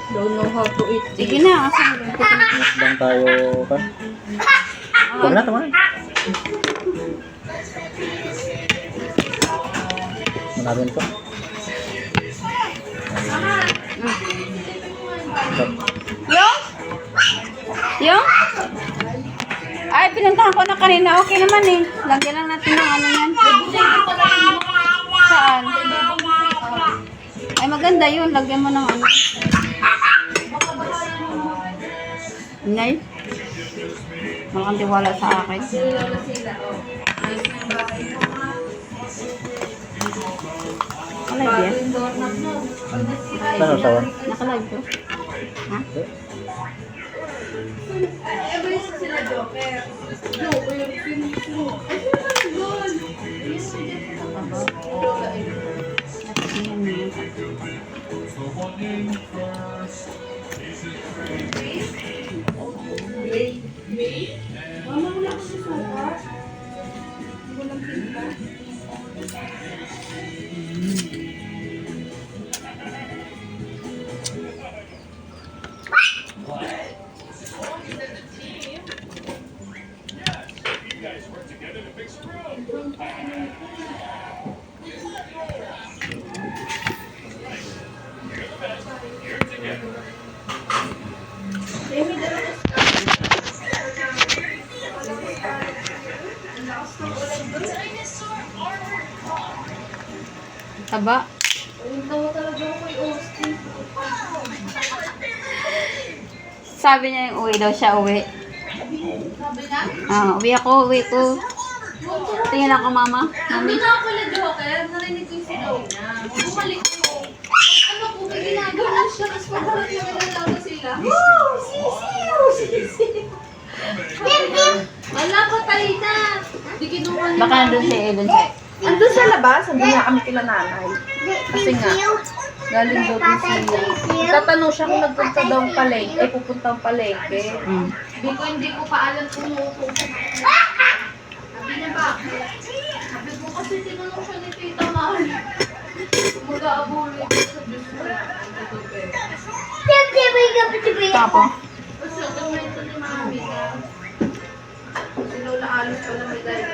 Don't know how to eat. Sige na, kasi Lang tayo kan. Huwag na, tama na. Manabin ko. Yung? Ay, pinuntahan ko na kanina. Okay naman eh. Lagyan lang natin ng ano yan. Saan? Ay, maganda yun. Lagyan mo ng ano. Nay? Makang tiwala sa akin. Nakalive yan? Ano sawan? Nakalive ko? Ha? Taba. Sabi niya yung uwi daw siya, uwi. Uwi ako, uwi ko. Tingin ako, mama. Mami. Ano ako na joker? Narinig ko yung sigaw niya. Bumalik ko. Ano po, may ginagawa siya. Tapos pagkaroon niya nalalaga sila. Woo! Sisiw! Wala, patay na. Di kinuha niya. Baka nandun si Ellen siya. Andun sa labas, andun na kami kila nanay. Kasi nga, galing daw din siya. Tatanong siya kung nagpunta daw ang palengke, pupunta ang palengke. Hindi ko pa alam kung uupo. Sabi niya bakit? Sabi ko kasi tinanong siya ni Tita Mari. Mag-aabuloy ko sa Diyos ko. Tapos? Kasi ang komento ni Mami na si Lola Alice pala may dahil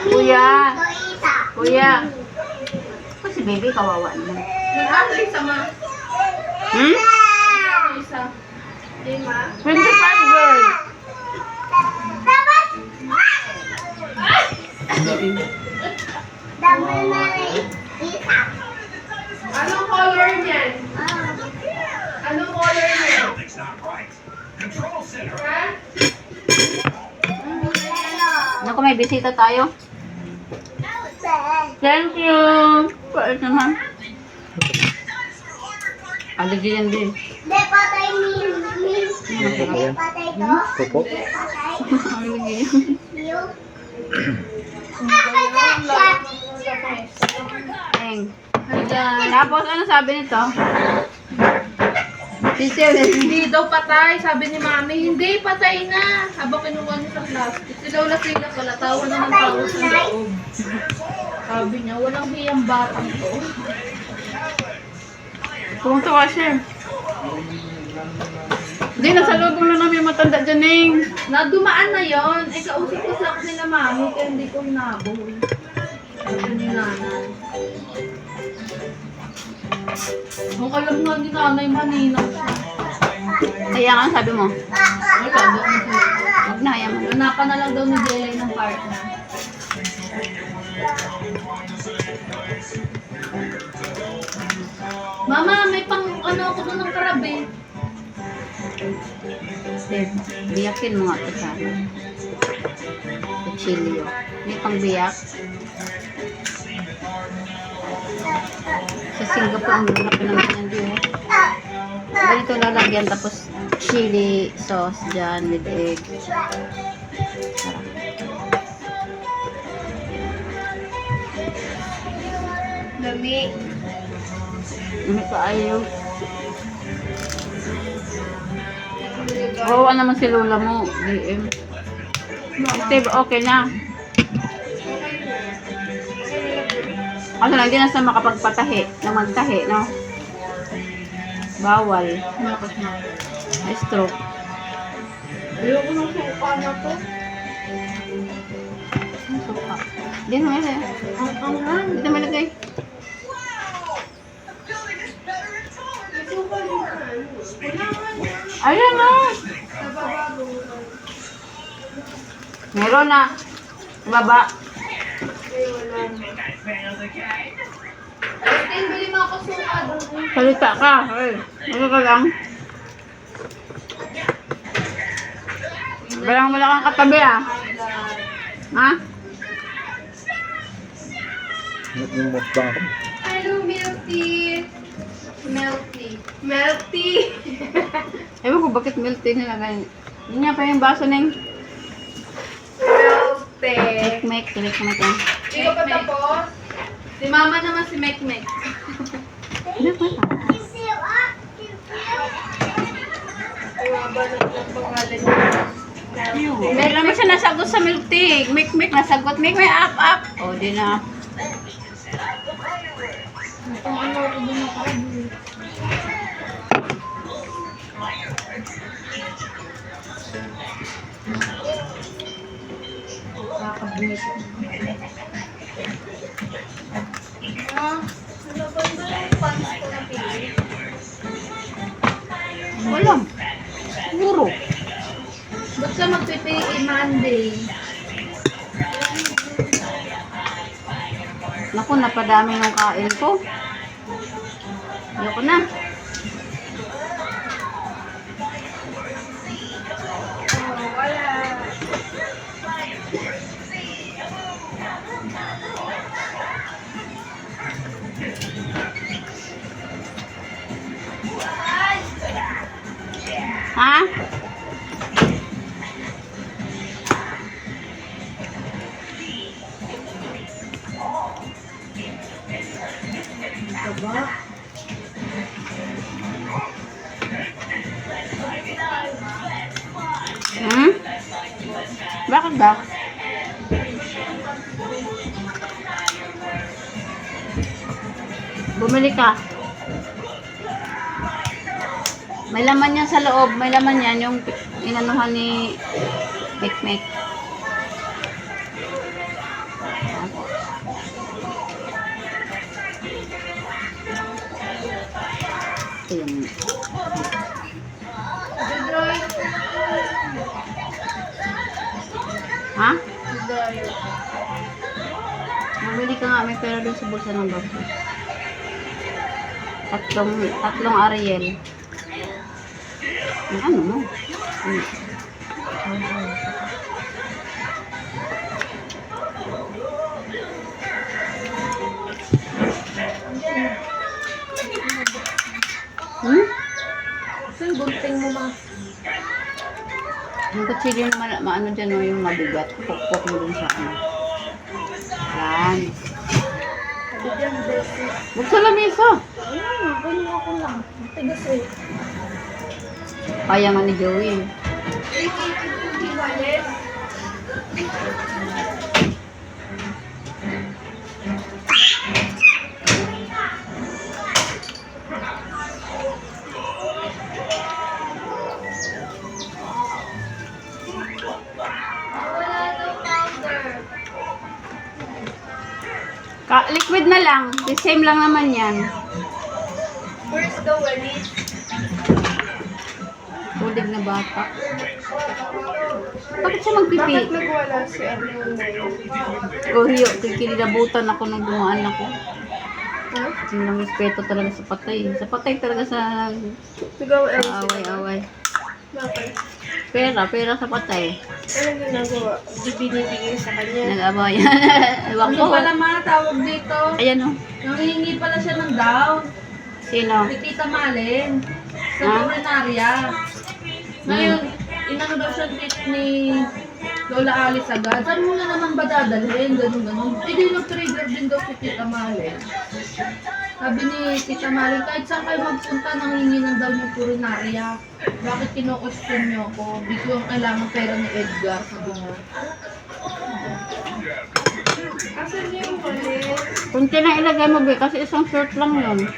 Kuya. Kuya. Kasi baby, kawawa naman. Ano isa ma? Isa. Lima. 25 girl. Anong color niyan? Anong color niyan? Ha? Naku, may bisita tayo. Thank you. Pait naman. Aligi yan din. Pupo. Aligi yan. Teng. Tapos, ano sabi nito? Hindi daw patay, sabi ni Mami. Hindi, patay na. Habang kinuha niya sa plastic. Si Lola sila pala, tawa na ng tawa sa loob. Sabi niya, walang hiyang batang to. Tuwang-tuwa siya. Hindi, nasa loob na namin matanda dyan, Ning. Nadumaan na yon. Eh, kausap ko sa nila Mami, kaya hindi ko nabuhay. Sabi ni Nanay. Ang alam nga ni Nanay, maninaw siya. Kaya nga, sabi mo. Ay, sabi ko siya. Huwag na, kaya mo. Hanapan na lang daw ni Jelay ng partner. Mama, may pang ano ako doon ng karabe. Steve, biyakin mo nga ito sa Kuchilyo. May pang biyak. Sa Singapore, ang laki ng ganyan din. Ganito lalagyan, tapos chili sauce dyan with egg. Dami. Ano ka ayaw? Oo, naman si Lola mo. DM. Steve, okay na. Ano lang, hindi na sa makapagpatahi. Na magtahi, no? Bawal. May stroke. Ayoko ng suka na to. Ang suka. Hindi naman yan. Ang anghang. Hindi naman lagay. Ayan na! Meron na. Baba. Justin, bili mo ako suka doon. Salita ka. Ay, ano ka lang? Walang wala kang katabi ah. Ha? Yung mukbang ako. Hello, Milty. Melty. Melty. Ewan ko bakit milk tea nilagay. Yun nga pa yung baso ng Melty. make. Kilik mo ito. Hindi ka pa tapos? Si mama naman si Mek Mek. Ano pa ito? Ay, maba ng pangalan niya. May naman siya nasagot sa milk tea. Make nasagot. Make up. O, di na. Ang ano ko din ako. Nakakabunit. Ah, ano ba yung pants ko na pili? Walang. Puro. Ba't ka magpipili Monday? Naku, napadami ng kain ko. Ayoko na. Oh, wala. Ha? Diba? Hmm? Bakit ba? Bumili ka. May laman yan sa loob. May laman yan yung inanuhan ni Mek. Ayan. Judroy. Ha? Judroy. Bumili ka nga. May pera doon sa bulsa ng bag. Tatlong Ariel. Ang ano mo? Hmm? Saan gunting mo ma? Yung kutsilyo na maano dyan o yung mabigat. Pukpok mo dun sa ano. Yan. Sabi dyan, beses. Huwag sa lamesa. Ayun, ganun ako lang. Matigas eh. Kaya nga ni Joey. Wallet. Wala daw powder. Liquid na lang. The same lang naman yan. Where's the wallet? Tulig na bata. Bakit siya magpipi? Bakit nagwala si Arnold na yun? O hiyo, kikililabutan ako nung dumaan ako. Ha? Yung respeto talaga sa patay. Sa patay talaga sa Sigaw Elsie. away-away. Bakit? Pera sa patay. Anong ginagawa? Di binibigay sa kanya. Nag-away. Ewan Ano ko. pala mga tawag dito? Ayan o. Nangihingi pala siya ng down. Sino? Si Tita Malin. Sa Ha? Luminaria. Ngayon, inano daw siya treat ni Lola Alice agad. Saan mo na naman ba dadalhin? Ganun. Eh di nag-trigger din daw si Tita Malin. Sabi ni Tita Mari, kahit saan kayo magpunta, nanghingi ng daw yung purinarya. Bakit kinukustyon niyo ako? Di ko yung kailangan pera ni Edgar. Sabi niya. Asan yung wallet? Kunti na ilagay mo, be, kasi isang short lang yun.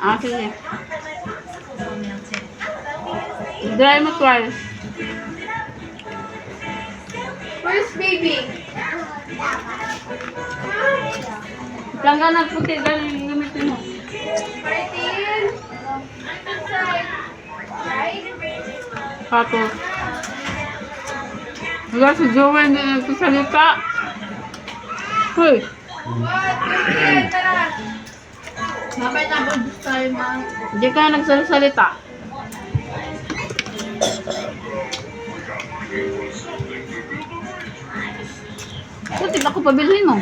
Ah, sige. Dry mo twice. Where's baby? Langgan ng puti, dahil gamitin mo. Martin? Inside. Right? Tapos. Wala si Joey, hindi nagsasalita. Hoy! What? Tara. Mamay na ako gusto tayo, ma. Hindi ka na nagsasalita. Puti, ako pabilhin mo.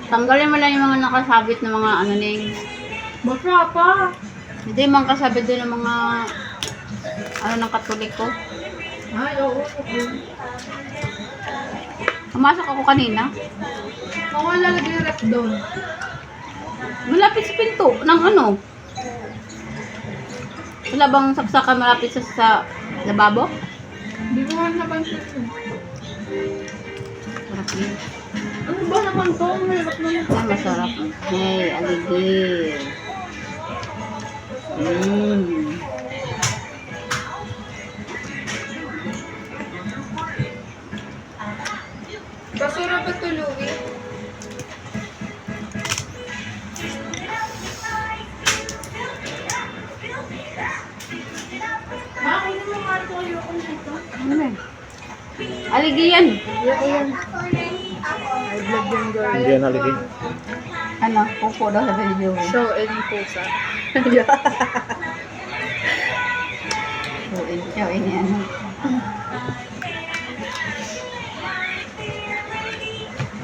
Tanggalin mo lang yung mga nakasabit na mga ano ning. Basa pa. Hindi mga kasabit doon ng mga ano ng katolik ko. Ay, oo. Pumasok ako kanina. Ako lalagay yung rep doon. Malapit sa pinto ng ano. Wala bang saksakan malapit sa lababo? Hindi ko nga napansin yun. Sarap yun. Ano ba naman to? Ang hirap naman. Ay, masarap. Hey, aligid. Mmm. Basura ba ito, Louie? Ma, kunin mo nga ito. Ayoko nito. Ano ba? Aligid yan. Ayoko yan. Ay, vlog yung girl. Hindi yan haligid. Ano? Pupo daw sa video. Show and pusa. So, ikaw, ini ano.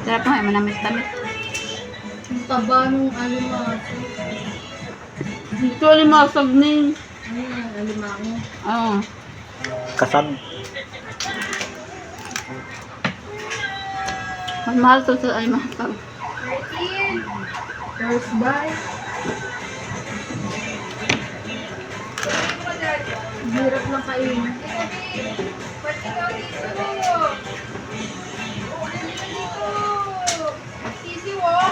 Sarap mo, manamis-tamis. Ang taba nung alimaso. Ito alimasag ni. Ano yan? Alimango. Oo. Kasag. Mas mahal to sa alimasag. Martin! First bite. Hirap na kain. Pati ka dito. Sisi, oh.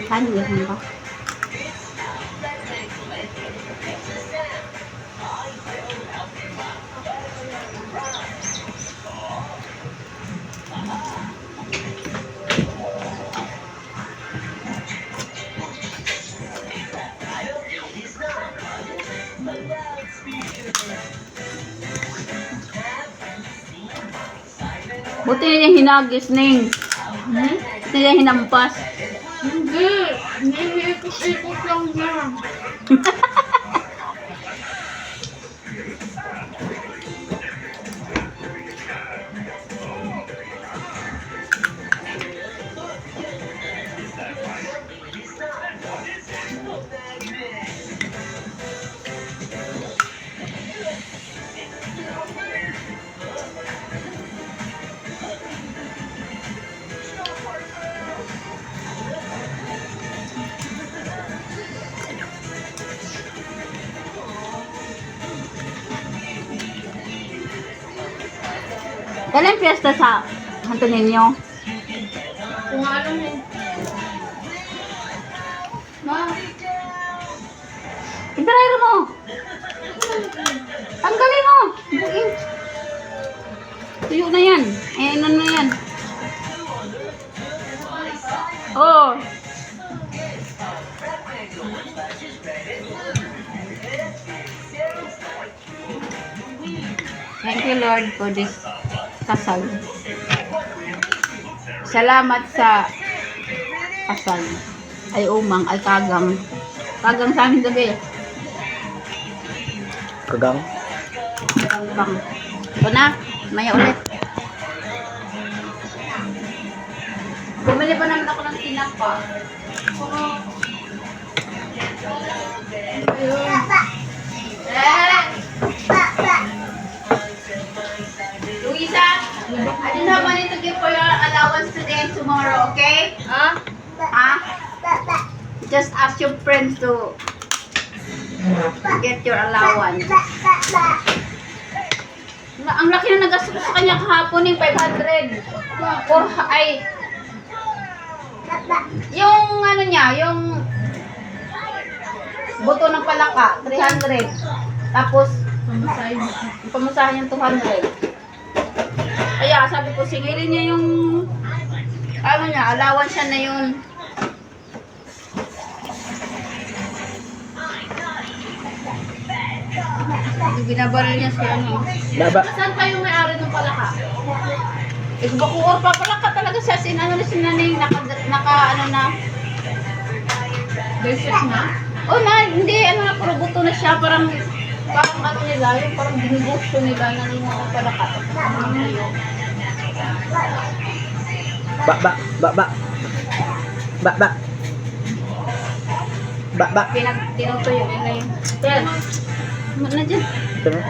Saan yun ba? Buti niya hinagis, Ning. Buti niya hinampas. Hindi. Nihikot-ikot lang niya. Kailan piyesta sa Santo Niño? Kung alam eh. Ma, Idrayro mo! Tanggalin mo! Buin. Tuyo na yan. Eh, ano na yan? Oh! Thank you, Lord, for this kasal. Salamat sa kasal. Ay umang, ay kagang. Kagang sa amin gabi. Kagang. Kagang. Ito na, maya ulit. Bumili pa naman ako ng tinapa. Luisa, I don't have money to give for your allowance today and tomorrow, okay? Ha? Ah? Just ask your friends to get your allowance. Ang laki na nagastos sa kanya kahapon yung 500. Ay, yung ano niya, yung buto ng palaka, 300. Tapos, pamasahin yung 200. Kaya sabi ko, singilin niya yung ano niya, allowance siya na yun. Binabaril niya si ano. Baba. Saan pa yung may-ari ng palaka? Eh, bakuor pa pala ka talaga siya. Ano na si nanay, naka ano na. Beses na? Oh na, hindi, ano na, puro buto na siya. Parang ano nila, yung parang binigusto nila na yung mga palaka. Ba. Tinutuyo nila yun. Yan. Na dyan. Ito na.